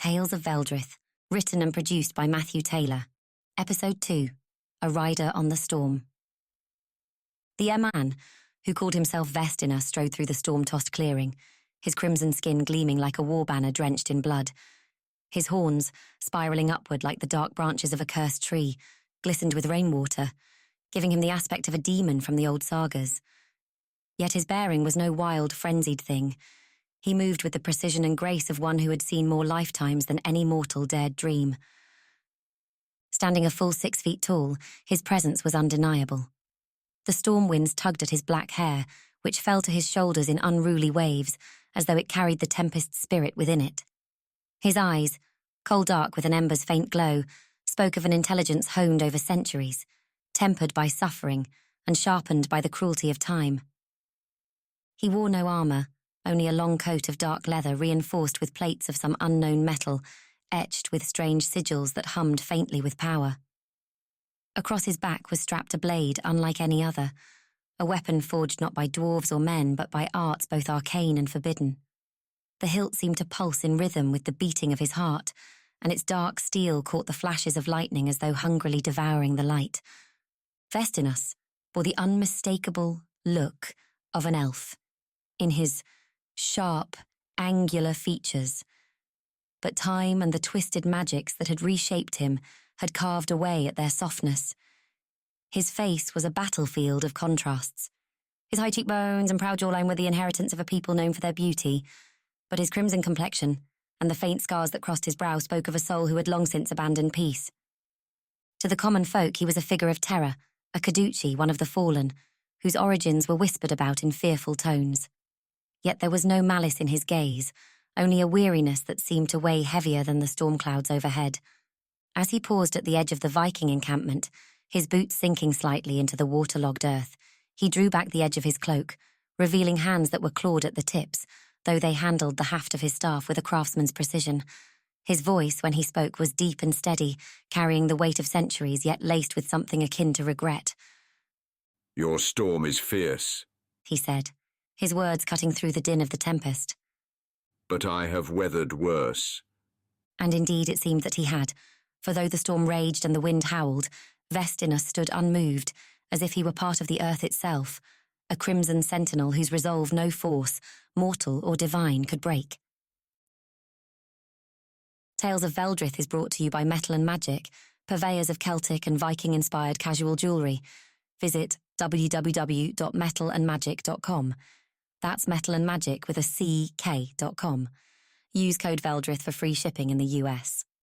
Tales of Veldrith, written and produced by Matthew Taylor. Episode 2, A Rider on the Storm. The man, who called himself Vestinus, strode through the storm-tossed clearing, his crimson skin gleaming like a war banner drenched in blood. His horns, spiralling upward like the dark branches of a cursed tree, glistened with rainwater, giving him the aspect of a demon from the old sagas. Yet his bearing was no wild, frenzied thing. He moved with the precision and grace of one who had seen more lifetimes than any mortal dared dream. Standing a full 6 feet tall, his presence was undeniable. The storm winds tugged at his black hair, which fell to his shoulders in unruly waves, as though it carried the tempest's spirit within it. His eyes, coal dark with an ember's faint glow, spoke of an intelligence honed over centuries, tempered by suffering and sharpened by the cruelty of time. He wore no armour, only a long coat of dark leather reinforced with plates of some unknown metal, etched with strange sigils that hummed faintly with power. Across his back was strapped a blade unlike any other, a weapon forged not by dwarves or men but by arts both arcane and forbidden. The hilt seemed to pulse in rhythm with the beating of his heart, and its dark steel caught the flashes of lightning as though hungrily devouring the light. Vestinus bore the unmistakable look of an elf, in his sharp, angular features. But time and the twisted magics that had reshaped him had carved away at their softness. His face was a battlefield of contrasts. His high cheekbones and proud jawline were the inheritance of a people known for their beauty, but his crimson complexion and the faint scars that crossed his brow spoke of a soul who had long since abandoned peace. To the common folk he was a figure of terror, a Caduce, one of the fallen, whose origins were whispered about in fearful tones. Yet there was no malice in his gaze, only a weariness that seemed to weigh heavier than the storm clouds overhead. As he paused at the edge of the Viking encampment, his boots sinking slightly into the waterlogged earth, he drew back the edge of his cloak, revealing hands that were clawed at the tips, though they handled the haft of his staff with a craftsman's precision. His voice, when he spoke, was deep and steady, carrying the weight of centuries, yet laced with something akin to regret. "Your storm is fierce," he said, his words cutting through the din of the tempest. "But I have weathered worse." And indeed it seemed that he had, for though the storm raged and the wind howled, Vestinus stood unmoved, as if he were part of the earth itself, a crimson sentinel whose resolve no force, mortal or divine, could break. Tales of Veldrith is brought to you by Metal and Magic, purveyors of Celtic and Viking-inspired casual jewellery. Visit www.metalandmagic.com. That's Metal and Magic with a CK.com. Use code Veldrith for free shipping in the US.